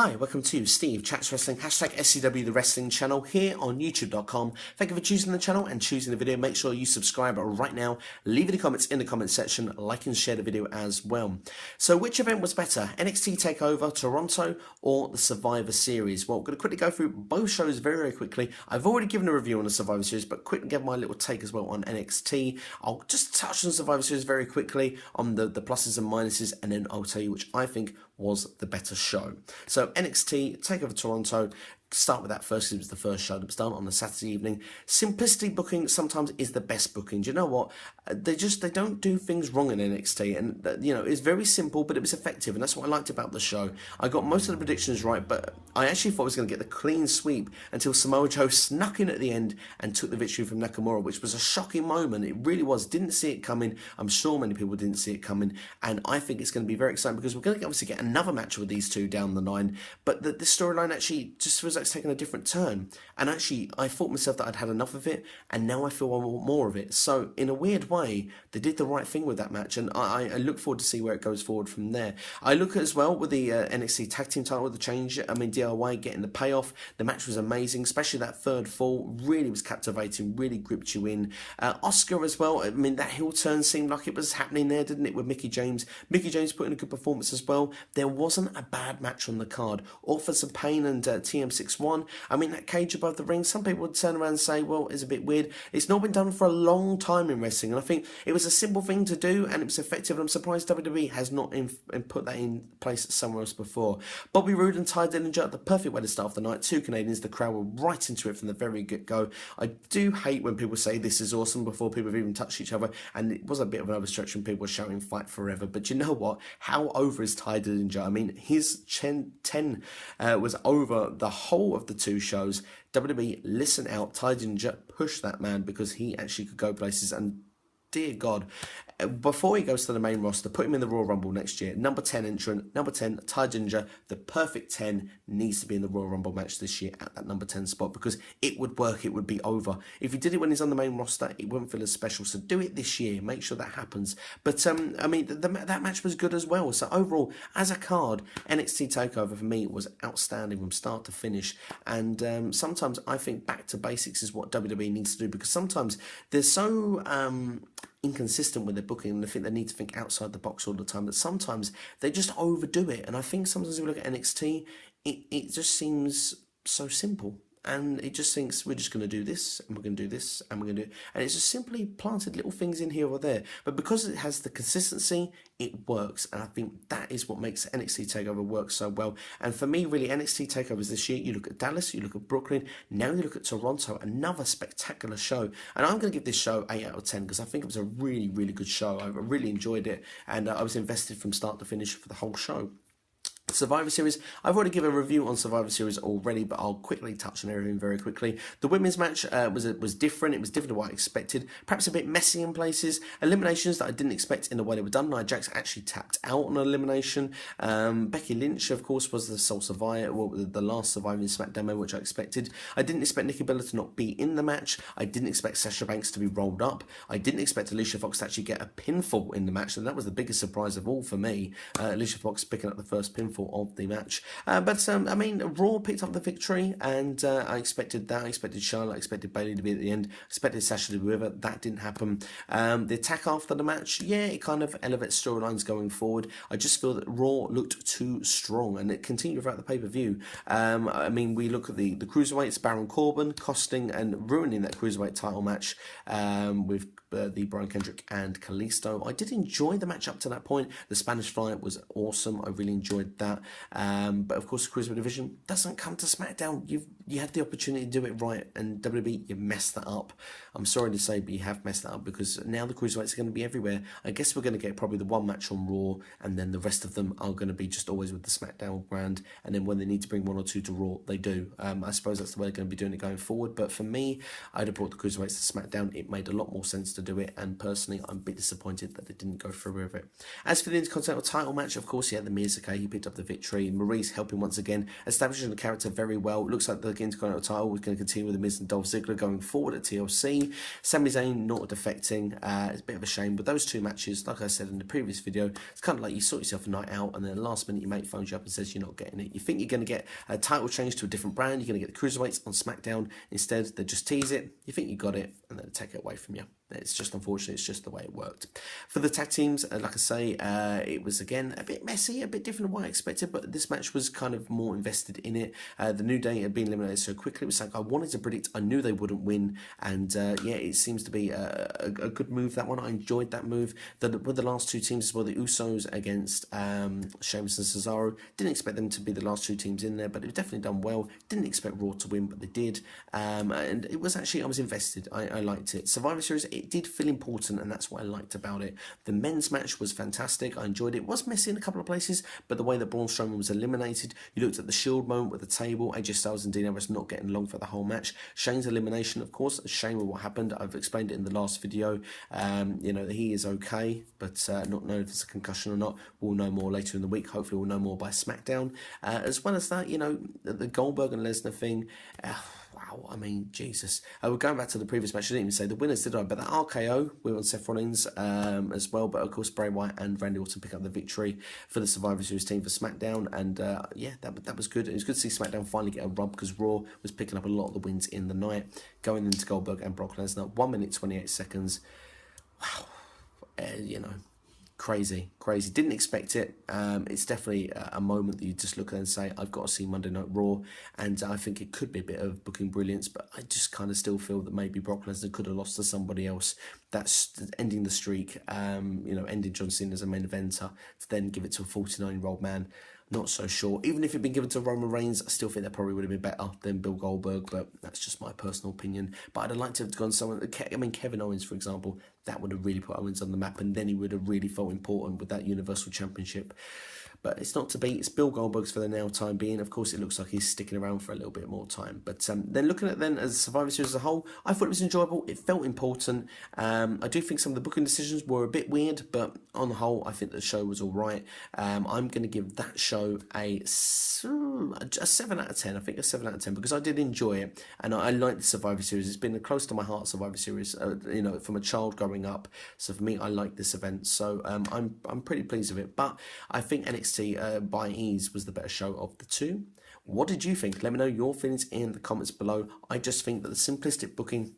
Hi, welcome to Steve Chats Wrestling, hashtag SCW The Wrestling Channel here on YouTube.com. Thank you for choosing the channel and choosing the video. Make sure you subscribe right now. Leave any comments in the comment section, like and share the video as well. So which event was better, NXT Takeover Toronto or the Survivor Series? Well, I'm going to quickly go through both shows very quickly. I've already given a review on the Survivor Series, but quickly give my little take as well on NXT. I'll just touch on Survivor Series very quickly on the pluses and minuses, and then I'll tell you which I think was the better show. So NXT Takeover Toronto, start with that first because it was the first show that was done on a Saturday evening. Simplicity booking sometimes is the best booking. Do you know what? They don't do things wrong in NXT, and you know, it's very simple, but it was effective, and that's what I liked about the show. I got most of the predictions right, but I actually thought I was going to get the clean sweep until Samoa Joe snuck in at the end and took the victory from Nakamura, which was a shocking moment. It really was. Didn't see it coming. I'm sure many people didn't see it coming, and I think it's going to be very exciting because we're going to obviously get another match with these two down the line, but the storyline actually just feels like it's taken a different turn, and actually I thought myself that I'd had enough of it, and now I feel I want more of it. So in a weird way, they did the right thing with that match, and I look forward to see where it goes forward from there. I look at as well with the NXT Tag Team title, the change. I mean, DIY getting the payoff. The match was amazing, especially that third fall really was captivating, really gripped you in. Oscar as well. I mean, that heel turn seemed like it was happening there, didn't it, with Mickie James? Mickie James put in a good performance as well. There wasn't a bad match on the card. Authors Pain and TM61. I mean, that cage above the ring, some people would turn around and say, well, it's a bit weird. It's not been done for a long time in wrestling, and I think it was a simple thing to do, and it was effective, and I'm surprised WWE has not put that in place somewhere else before. Bobby Roode and Ty Dillinger, the perfect way to start off the night. Two Canadians, the crowd were right into it from the very get-go. I do hate when people say this is awesome before people have even touched each other, and it was a bit of an overstretch when people were shouting fight forever, but you know what? How over is Ty Dillinger? I mean, his 10 was over the whole of the two shows. WWE, listen out, Ty Dillinger, push that man because he actually could go places, and dear God, before he goes to the main roster, put him in the Royal Rumble next year. Number 10 entrant, number 10, Ty Dillinger, the perfect 10, needs to be in the Royal Rumble match this year at that number 10 spot because it would work, it would be over. If you did it when he's on the main roster, it wouldn't feel as special, so do it this year, make sure that happens. But, I mean, that match was good as well, so overall, as a card, NXT TakeOver for me was outstanding from start to finish, and sometimes I think back to basics is what WWE needs to do because sometimes they're so inconsistent with their booking, and I think they need to think outside the box all the time, that sometimes they just overdo it, and I think sometimes if we look at NXT, it just seems so simple, and it just thinks we're just going to do this, and we're going to do this, and we're going to do it, and it's just simply planted little things in here or there, but because it has the consistency, it works, and I think that is what makes NXT TakeOver work so well. And for me, really, NXT TakeOvers this year, you look at Dallas, you look at Brooklyn, now you look at Toronto, another spectacular show, and I'm going to give this show 8 out of 10 because I think it was a really, really good show. I really enjoyed it, and I was invested from start to finish for the whole show. Survivor Series, I've already given a review on Survivor Series already, but I'll quickly touch on everything very quickly. The women's match was different. It was different to what I expected. Perhaps a bit messy in places. Eliminations that I didn't expect in the way they were done. Nia Jax actually tapped out on an elimination. Becky Lynch, of course, was the sole survivor, well, the last surviving SmackDown, which I expected. I didn't expect Nikki Bella to not be in the match. I didn't expect Sasha Banks to be rolled up. I didn't expect Alicia Fox to actually get a pinfall in the match, and that was the biggest surprise of all for me. Alicia Fox picking up the first pinfall of the match, but I mean, Raw picked up the victory, and I expected that. I expected Charlotte, I expected Bayley to be at the end, I expected Sasha to be with her. That didn't happen. The attack after the match, yeah, it kind of elevates storylines going forward. I just feel that Raw looked too strong, and it continued throughout the pay-per-view. I mean, we look at the cruiserweights, Baron Corbin costing and ruining that cruiserweight title match with the Brian Kendrick and Kalisto. I did enjoy the match up to that point. The Spanish Fly was awesome. I really enjoyed that. But of course, the Cruiserweight division doesn't come to SmackDown. You had the opportunity to do it right, and WWE, you messed that up. I'm sorry to say, but you have messed that up because now the Cruiserweights are going to be everywhere. I guess we're going to get probably the one match on Raw, and then the rest of them are going to be just always with the SmackDown brand, and then when they need to bring one or two to Raw, they do. I suppose that's the way they're going to be doing it going forward, but for me, I'd have brought the Cruiserweights to SmackDown. It made a lot more sense to do it, and personally, I'm a bit disappointed that they didn't go through with it. As for the Intercontinental title match, of course, yeah, the Miz, okay, he picked up the victory. Marie's helping once again, establishing the character very well. Looks like the Intercontinental title was going to continue with The Miz and Dolph Ziggler going forward at TLC. Sami Zayn not defecting. It's a bit of a shame. But those two matches, like I said in the previous video, it's kind of like you sort yourself a night out and then last minute your mate phones you up and says you're not getting it. You think you're going to get a title change to a different brand, you're going to get the Cruiserweights on SmackDown. Instead, they just tease it. You think you got it and then they take it away from you. It's just unfortunate, it's just the way it worked. For the tag teams, like I say, it was again a bit messy, a bit different than what I expected, but this match was kind of more invested in it. The New Day had been eliminated so quickly, it was like I wanted to predict, I knew they wouldn't win, and yeah, it seems to be a good move, that one. I enjoyed that move. With the last two teams as well, the Usos against Sheamus and Cesaro, didn't expect them to be the last two teams in there, but they've definitely done well. Didn't expect Raw to win, but they did, and it was actually, I was invested, I liked it. Survivor Series, it did feel important, and that's what I liked about it. The men's match was fantastic. I enjoyed it. It was messy in a couple of places, but the way that Braun Strowman was eliminated, you looked at the Shield moment with the table, AJ Styles and Dean Ambrose not getting along for the whole match. Shane's elimination, of course, a shame of what happened. I've explained it in the last video. You know, he is okay, but not know if it's a concussion or not. We'll know more later in the week. Hopefully we'll know more by SmackDown. As well as that, you know, the Goldberg and Lesnar thing, wow, I mean, Jesus. We're going back to the previous match. I didn't even say the winners, did I? But that RKO, we were on Seth Rollins as well. But of course, Bray Wyatt and Randy Orton pick up the victory for the Survivor Series team for SmackDown. And yeah, that was good. It was good to see SmackDown finally get a rub because Raw was picking up a lot of the wins in the night. Going into Goldberg and Brock Lesnar, 1 minute, 28 seconds. Wow. You know, crazy. Didn't expect it. It's definitely a moment that you just look at and say, I've got to see Monday Night Raw, and I think it could be a bit of booking brilliance, but I just kind of still feel that maybe Brock Lesnar could have lost to somebody else. That's ending the streak, you know, ending John Cena as a main eventer, to then give it to a 49-year-old man. Not so sure. Even if it'd been given to Roman Reigns, I still think that probably would have been better than Bill Goldberg, but that's just my personal opinion. But I'd have liked to have gone someone, I mean, Kevin Owens, for example, that would have really put Owens on the map, and then he would have really felt important with that Universal Championship. But it's not to be. It's Bill Goldberg's for the now time being. Of course, it looks like he's sticking around for a little bit more time. But then looking at then as Survivor Series as a whole, I thought it was enjoyable. It felt important. I do think some of the booking decisions were a bit weird, but on the whole, I think the show was all right. I'm going to give that show a 7 out of 10. I think a 7 out of 10 because I did enjoy it, and I like the Survivor Series. It's been close to my heart, Survivor Series. You know, from a child growing up. So for me, I like this event. So I'm pretty pleased with it. But I think NXT by ease was the better show of the two. What did you think? Let me know your feelings in the comments below. I just think that the simplistic booking,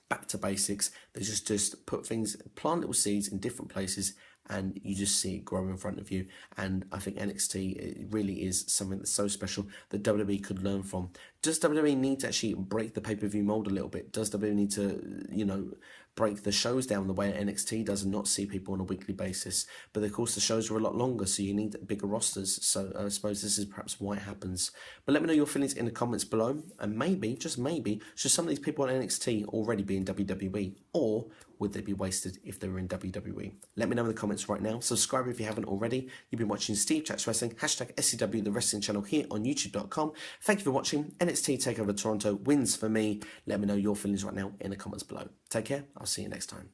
back to basics, they just put things, plant little seeds in different places, and you just see it grow in front of you. And I think NXT, it really is something that's so special that WWE could learn from. Does WWE need to actually break the pay-per-view mold a little bit? Does WWE need to, you know, break the shows down the way NXT does and not see people on a weekly basis? But of course the shows are a lot longer, so you need bigger rosters. So I suppose this is perhaps why it happens. But let me know your feelings in the comments below, and maybe, just maybe, should some of these people on NXT already be in WWE, or would they be wasted if they were in WWE? Let me know in the comments right now. Subscribe if you haven't already. You've been watching Steve Chats Wrestling, #SCW, the wrestling channel here on YouTube.com. Thank you for watching. NXT Takeover Toronto wins for me. Let me know your feelings right now in the comments below. Take care. I'll see you next time.